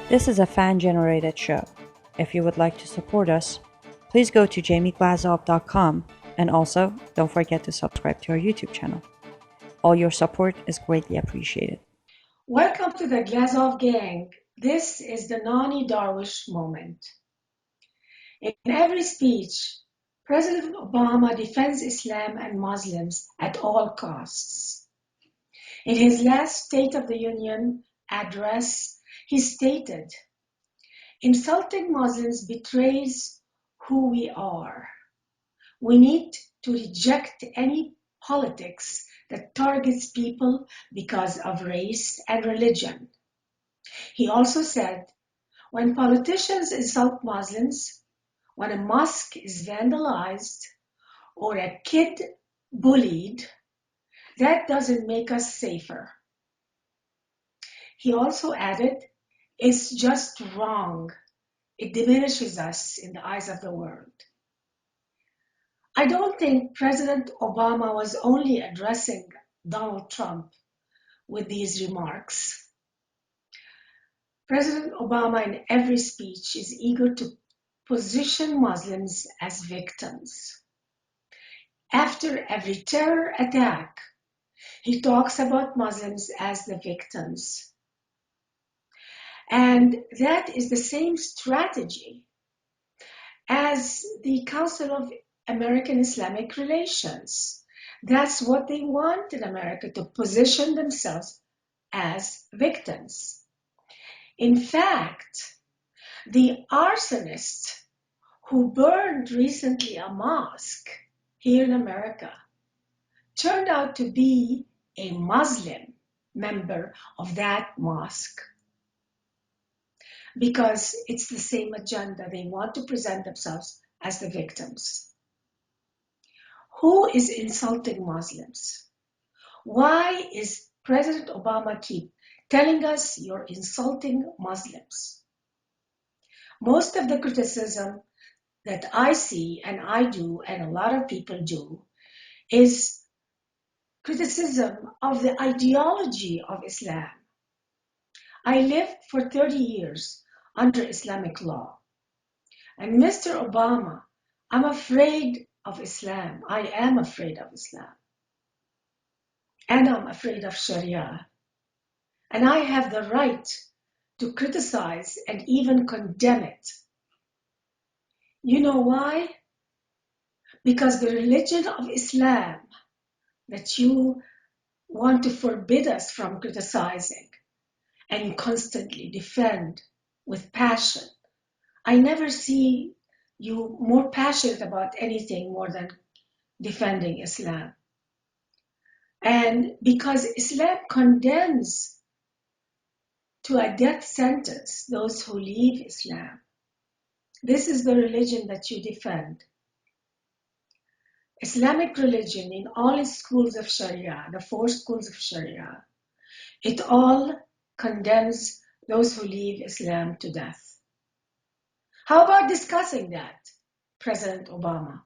This is a fan-generated show. If you would like to support us, please go to jamieglazov.com and also don't forget to subscribe to our YouTube channel. All your support is greatly appreciated. Welcome to the Glazov gang. This is the Nonie Darwish moment. In every speech, President Obama defends Islam and Muslims at all costs. In his last State of the Union address, he stated, "Insulting Muslims betrays who we are. We need to reject any politics that targets people because of race and religion." He also said, "When politicians insult Muslims, when a mosque is vandalized or a kid bullied, that doesn't make us safer." He also added, "It's just wrong. It diminishes us in the eyes of the world." I don't think President Obama was only addressing Donald Trump with these remarks. President Obama in every speech is eager to position Muslims as victims. After every terror attack, he talks about Muslims as the victims. And that is the same strategy as the Council of American Islamic Relations. That's what they want in America, to position themselves as victims. In fact, the arsonist who burned recently a mosque here in America turned out to be a Muslim member of that mosque, because it's the same agenda. They want to present themselves as the victims. Who is insulting Muslims? Why is President Obama keep telling us you're insulting Muslims? Most of the criticism that I see and I do and a lot of people do is criticism of the ideology of Islam. I lived for 30 years under Islamic law. And Mr. Obama, I'm afraid of Islam. I am afraid of Islam. And I'm afraid of Sharia. And I have the right to criticize and even condemn it. You know why? Because the religion of Islam that you want to forbid us from criticizing and constantly defend with passion, I never see you more passionate about anything more than defending Islam. And because Islam condemns to a death sentence those who leave Islam, this is the religion that you defend. Islamic religion in all its schools of Sharia, the 4 schools of Sharia, it all condemns those who leave Islam to death. How about discussing that, President Obama,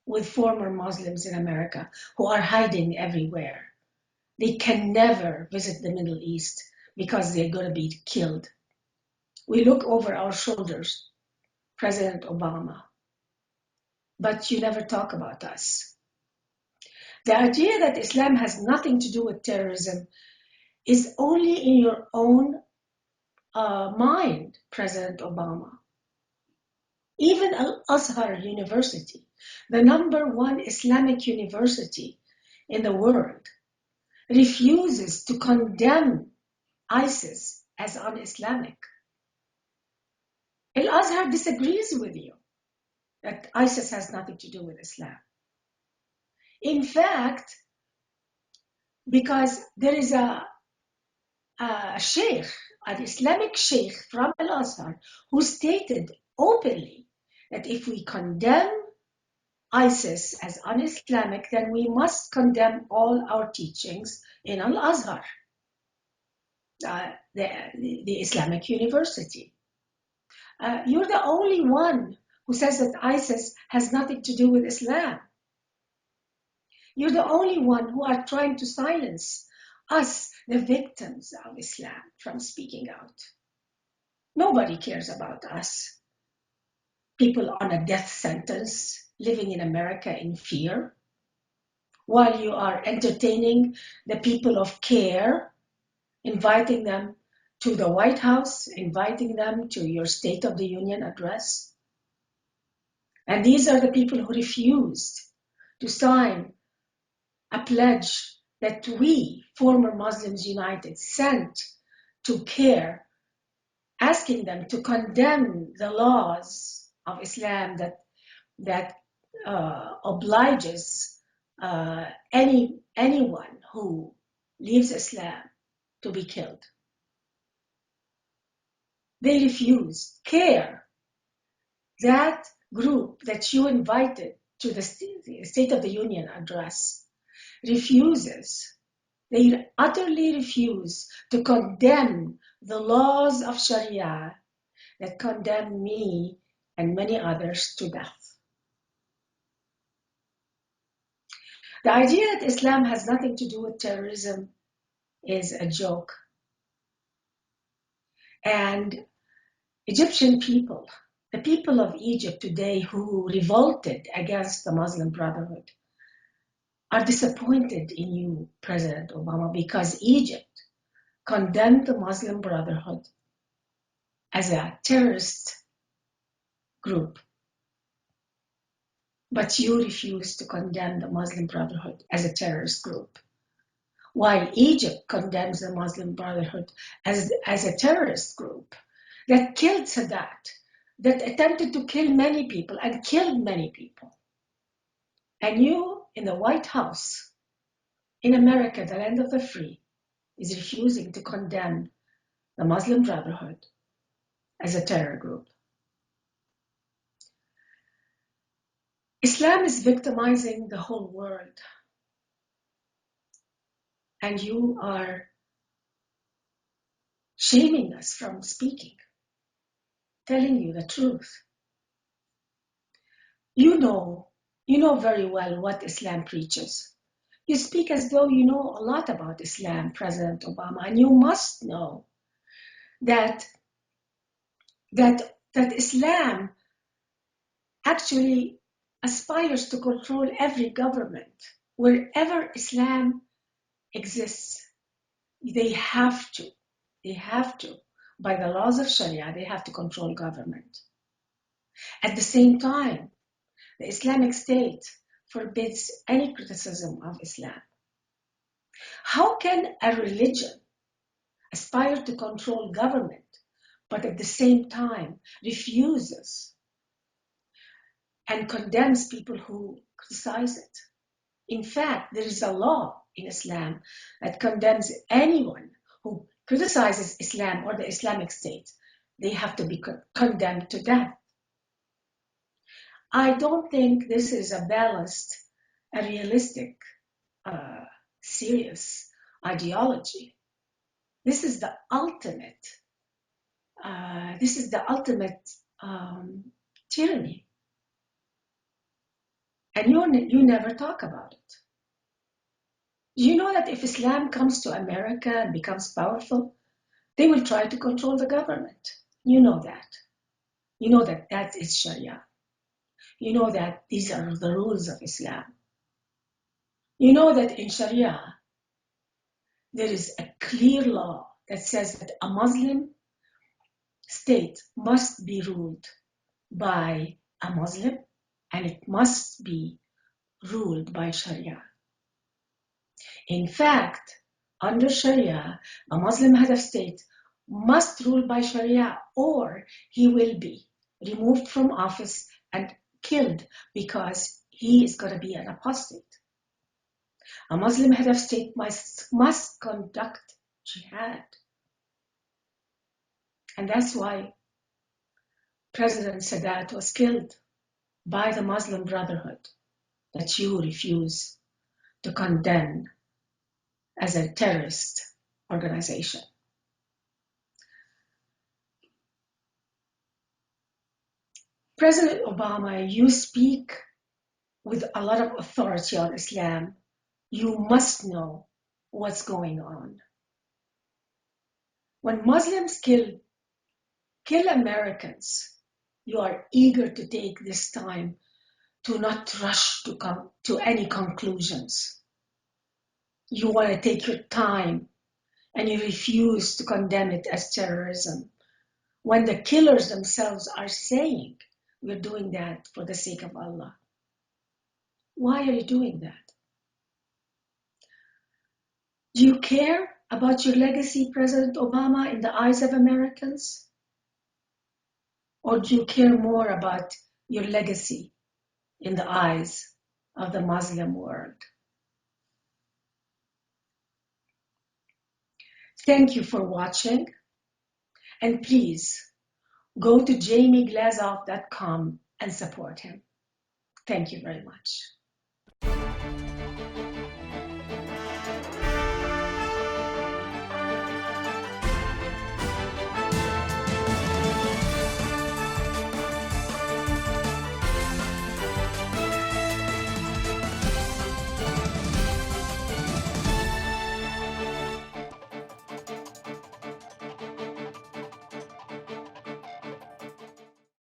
with former Muslims in America who are hiding everywhere? They can never visit the Middle East because they're going to be killed. We look over our shoulders, President Obama, but you never talk about us. The idea that Islam has nothing to do with terrorism is only in your own mind, President Obama. Even Al-Azhar University, the #1 Islamic university in the world, refuses to condemn ISIS as un-Islamic. Al-Azhar disagrees with you that ISIS has nothing to do with Islam. In fact, because there is a sheikh, an Islamic sheikh from Al-Azhar, who stated openly that if we condemn ISIS as un-Islamic, then we must condemn all our teachings in Al-Azhar, the Islamic university. You're the only one who says that ISIS has nothing to do with Islam. You're the only one who are trying to silence us, the victims of Islam, from speaking out. Nobody cares about us. People on a death sentence living in America in fear, while you are entertaining the people of care, inviting them to the White House, inviting them to your State of the Union address. And these are the people who refused to sign a pledge that we, former Muslims United, sent to CARE, asking them to condemn the laws of Islam that obliges anyone who leaves Islam to be killed. They refused. CARE, that group that you invited to the State of the Union address, refuses. They utterly refuse to condemn the laws of Sharia that condemn me and many others to death. The idea that Islam has nothing to do with terrorism is a joke. And Egyptian people, the people of Egypt today who revolted against the Muslim Brotherhood, are disappointed in you, President Obama, because Egypt condemned the Muslim Brotherhood as a terrorist group. But you refuse to condemn the Muslim Brotherhood as a terrorist group, while Egypt condemns the Muslim Brotherhood as a terrorist group that killed Sadat, that attempted to kill many people and killed many people. And you, in the White House, in America, the land of the free, is refusing to condemn the Muslim Brotherhood as a terror group. Islam is victimizing the whole world, and you are shaming us from speaking, telling you the truth. You know very well what Islam preaches. You speak as though you know a lot about Islam, President Obama, and you must know that Islam actually aspires to control every government. Wherever Islam exists, they have to, by the laws of Sharia, they have to control government. At the same time, the Islamic State forbids any criticism of Islam. How can a religion aspire to control government, but at the same time refuses and condemns people who criticize it? In fact, there is a law in Islam that condemns anyone who criticizes Islam or the Islamic State. They have to be condemned to death. I don't think this is a balanced, a realistic, serious ideology. This is the ultimate. Tyranny, and you never talk about it. Do you know that if Islam comes to America and becomes powerful, they will try to control the government? You know that. You know that is Sharia. You know that these are the rules of Islam. You know that in Sharia, there is a clear law that says that a Muslim state must be ruled by a Muslim, and it must be ruled by Sharia. In fact, under Sharia, a Muslim head of state must rule by Sharia, or he will be removed from office and killed because he is going to be an apostate. A Muslim head of state must conduct jihad. And that's why President Sadat was killed by the Muslim Brotherhood that you refuse to condemn as a terrorist organization. President Obama, you speak with a lot of authority on Islam. You must know what's going on. When Muslims kill kill Americans, you are eager to take this time to not rush to come to any conclusions. You want to take your time and you refuse to condemn it as terrorism when the killers themselves are saying we're doing that for the sake of Allah. Why are you doing that? Do you care about your legacy, President Obama, in the eyes of Americans? Or do you care more about your legacy in the eyes of the Muslim world? Thank you for watching, and please go to jamieglazov.com and support him. Thank you very much.